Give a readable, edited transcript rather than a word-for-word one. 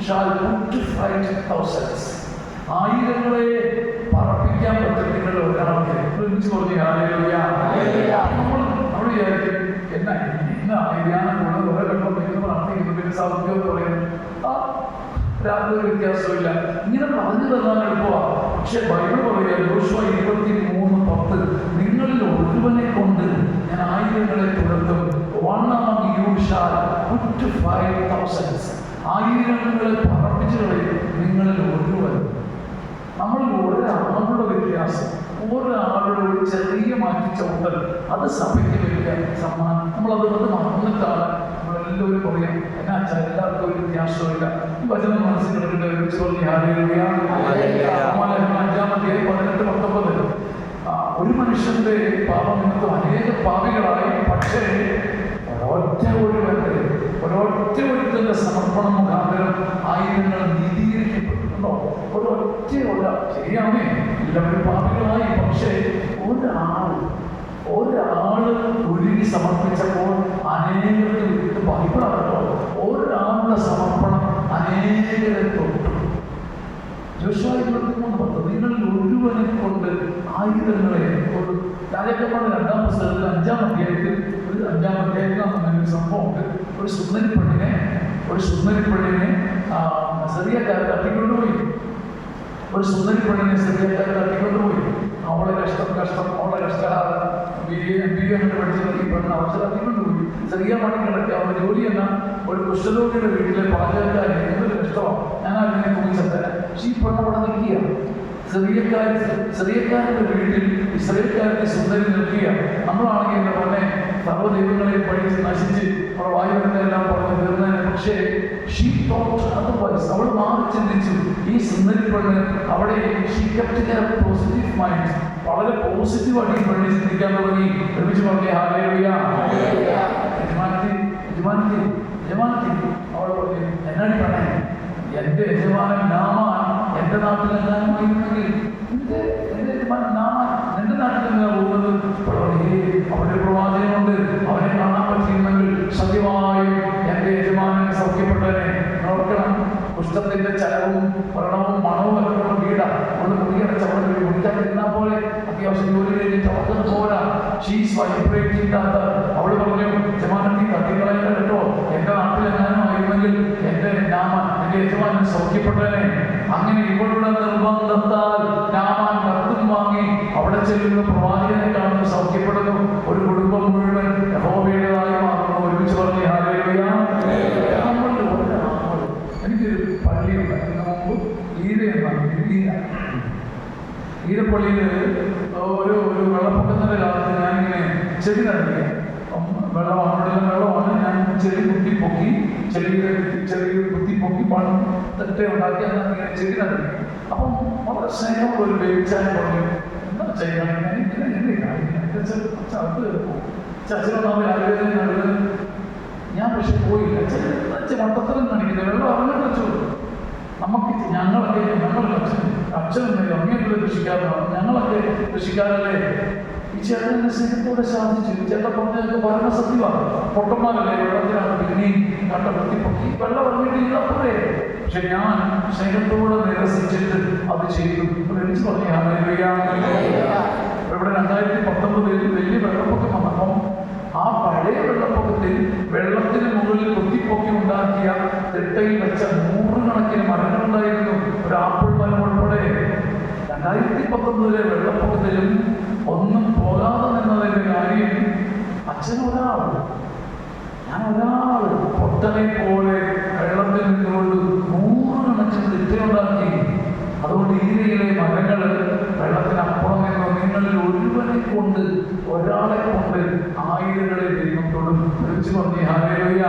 shall put to flight thousands. ആയിരങ്ങളെ പറപ്പിക്കാൻ പറ്റും നിങ്ങൾ ഒരാൾക്ക്. ഒരുമിച്ച് പറഞ്ഞു ഹല്ലേലൂയ. നമ്മൾ വിചാരിക്കും എന്നാ ധ്യാനം കൂടുതൽ ഓരോ ഘട്ടം വയ്ക്കുന്ന പ്രാർത്ഥിക്കുന്നു, പിന്നെ സൗഖ്യം എന്ന് പറയുന്നത് രാത്രി ഒരു വ്യത്യാസമില്ല. ഇങ്ങനെ പറഞ്ഞു തന്നാൽ എളുപ്പമാണ്. പക്ഷെ ബൈബിൾ പറയുക യോശുവ 23:10 നിങ്ങളിൽ ഒരുവനെ കൊണ്ട് ഞാൻ ആയിരങ്ങളെ തുരത്തും. One among you shall put to flight thousands. ആയിരങ്ങളെ പറപ്പിച്ചു കളയും നിങ്ങളിൽ ഒരുവൻ. നമ്മൾ ഒരാളുടെ വ്യത്യാസം, ഒരാളുടെ ഒരു ചെറിയ മാറ്റിച്ചവിട്ടൽ, അത് സഭയ്ക്ക് വലിയ സമ്മാനം. നമ്മളത് മറന്നിട്ടാണ് നമ്മളെല്ലാവരും പറയാം എന്നാ വെച്ചാൽ എല്ലാവർക്കും ഒരു വ്യത്യാസമില്ല. ഈ വചനം മനസ്സിലാക്കിയിട്ട് ഒരുമിച്ച് പറഞ്ഞ് ഹല്ലേലൂയ. 5-19 ഒരു മനുഷ്യന്റെ പാപം നിമിത്തം അനേക പാപികളായി, പക്ഷേ ഒരൊറ്റ ഒരുത്തന്റെ സമർപ്പണം മുഖാന്തരം ആയിരങ്ങൾ നീതീകരിക്കപ്പെട്ടിട്ടുണ്ടോ? ഒരൊറ്റ ശരിയാണേ, എല്ലാവരും പാപികളായി, പക്ഷേ ഒരാള് ഒരുങ്ങി സമർപ്പിച്ചപ്പോൾ അനേകർക്ക് വിട്ട് ബൈബിളാണല്ലോ. ഒരാളുടെ സമർപ്പണം അനേകരെ തൊട്ടു. യോശുവ 23:10 നിങ്ങളിൽ ഒരുവനെ കൊണ്ട് ആയിരങ്ങളെ കൊണ്ട്. രാജാക്കന്മാരുടെ 2-ാം പുസ്തകത്തിൽ 5-ാം അധ്യായത്തിൽ ഒരു സംഭവമുണ്ട്. ഒരു സുന്ദരി പെണ്ണിനെ സിറിയക്കാർ തട്ടിക്കൊണ്ടുപോയി. അവളെ അവളെ കഷ്ടകാലം MBA പഠിച്ചത് ഈ പെണ്ണ് അവസരം തട്ടിക്കൊണ്ടുപോയി. ചെറിയ പണി കിടക്കുക. അവളുടെ ജോലി എന്ന ഒരു കുഷ്ഠരോഗിയുടെ വീട്ടിലെ പാചകക്കാരി. എന്തൊരു കഷ്ടമാണ്. ഞാൻ അതിനെ കുറിച്ചത്. ഈ പെണ്ണ് അവിടെ നിൽക്കുകയാണ്. ചെറിയക്കാരുടെ വീട്ടിൽ ഇസ്രായേൽക്കാരുടെ സുന്ദരി നിൽക്കുക. നമ്മളാണെങ്കിൽ എൻ്റെ പറഞ്ഞെ സർവ്വദൈവങ്ങളെ പഠിച്ച് നശിച്ച് അവളെ വായുവിനെല്ലാം പറഞ്ഞു തീർന്നതിന്. പക്ഷേ അവൾ മാറി ചിന്തിച്ചു. ഈ സുന്ദരി പെണ്ണ് അവിടെ പോസിറ്റീവ് മൈൻഡ്, വളരെ പോസിറ്റീവായിട്ട് ഈ പെണ്ണ് ചിന്തിക്കാൻ തുടങ്ങി. ഒരുമിച്ച് പറഞ്ഞേ ഹല്ലേലൂയ. യജമാനത്തി അവൾ പറഞ്ഞു എന്നാണ് പറഞ്ഞേ, എൻ്റെ യജമാനൻ നാമാൻ എൻ്റെ നാട്ടിൽ എങ്ങാനുമായിരുന്നെങ്കിൽ എൻ്റെ യജമാനൻ നാമാൻ എൻ്റെ നാട്ടിൽ എങ്ങനെയാണ് പോകുന്നത്? അവിടെ പ്രവാചകനുണ്ട്, അവനെ കാണാൻ പറ്റിയിരുന്നെങ്കിൽ സത്യമായും എൻ്റെ യജമാനൻ സൗഖ്യപ്പെട്ടവനെ. നോക്കണം, പുസ്തകത്തിന്റെ ചലവും വ്രണവും മണവും ഒക്കെ വീടാണ്. അവള് മുടിയടച്ച അവിടെ കുടിക്കാൻ ഇരുന്നാൽ പോലെ അത്യാവശ്യം ജോലി കഴിഞ്ഞിട്ട് അവർക്ക് പോരാ. അവള് പറഞ്ഞു യജമാനത്തി തട്ടിക്കളയണ്ട കേട്ടോ, എൻ്റെ നാട്ടിൽ എങ്ങാനുമായിരുന്നെങ്കിൽ എൻ്റെ യജമാനൻ സൗഖ്യപ്പെട്ടവനെ. അങ്ങനെ ഇവളുടെ നിർബന്ധത്താൽ നാമാൻ കത്തും വാങ്ങി അവിടെ ചെല്ലുന്ന പ്രവാചകനെ കാണുന്നു, സൗഖ്യപ്പെടുന്നു. ഒരു കുടുംബം മുഴുവൻ യഹോവയുടേതായി മാറുന്നു. ഒരുമിച്ച് പറഞ്ഞ് ഹല്ലേലൂയ. എനിക്കൊരു പള്ളിയുണ്ട്. അതിന് മുമ്പ് ഈരപ്പള്ളിയിൽ ഒരു വെള്ളപ്പൊക്കത്തിന്റെ കാലത്ത് ഞാനിങ്ങനെ ചെടി നടുക. വെള്ളമാണ് ഞാൻ ചെടി കുത്തിപ്പൊക്കി തെറ്റ ഉണ്ടാക്കി അങ്ങനെ ചെടി നടുക. അപ്പം വളരെ സ്നേഹമുള്ള ഒരു വേവിച്ചാൻ പറഞ്ഞു എന്താ ചെയ്യാൻ ഞാൻ പക്ഷെ പോയില്ല. വട്ടത്തരം കാണിക്കുന്നത് വെള്ളം അങ്ങനെ വെച്ചു. ഞങ്ങളൊക്കെ അച്ഛനൊന്നും അങ്ങനെയുള്ള കൃഷിക്കാരനാണ്, ഞങ്ങളൊക്കെ കൃഷിക്കാരല്ലേ. ഈ ചേട്ടനെ സ്നേഹത്തോടെ സാധിച്ചു. ചേട്ടൻ പറഞ്ഞതൊക്കെ ഭരണ സത്യമാണ്. പൊട്ടന്മാരല്ലേ വെള്ളത്തിലാണ് പിന്നെയും കണ്ട പൊട്ടി വെള്ളം ഇറങ്ങിയിട്ട് പോരെ. പക്ഷെ ഞാൻ സ്നേഹത്തോടെ നിരസിച്ചിട്ട് അത് ചെയ്തു. എനിക്ക് പറഞ്ഞു ഹല്ലേലൂയ. ഇവിടെ 2019 വലിയ വെള്ളപ്പൊക്കം വന്നപ്പം ആ പഴയ വെള്ളപ്പൊക്കത്തിൽ വെള്ളത്തിന് മുകളിൽ കുത്തിപ്പൊക്കി ഉണ്ടാക്കിയ തിട്ടയിൽ വെച്ച 100 കണക്കിന് മരങ്ങളുണ്ടായിരുന്നു. ഒരു ആപ്പിൾ മരം ഉൾപ്പെടെ. 2019 വെള്ളപ്പൊക്കത്തിലും ഒന്നും പോകാതെ നിന്നതിന്റെ കാര്യം ഞാൻ ഒരാള് പൊട്ടനെ പോലെ വെള്ളത്തിൽ നിന്നുകൊണ്ട് 100 കണക്കിന് തിട്ടയുണ്ടാക്കി. അതുകൊണ്ട് ഈരയിലെ മരങ്ങൾ വെള്ളത്തിനപ്പുറം നിന്നോ. നിങ്ങളിൽ ഒരുവനെ കൊണ്ട്, ഒരാളെ കൊണ്ട് ആയിരങ്ങളെ ദൈവം തൊടും. വിളിച്ചു പറഞ്ഞേ ഹല്ലേലൂയ.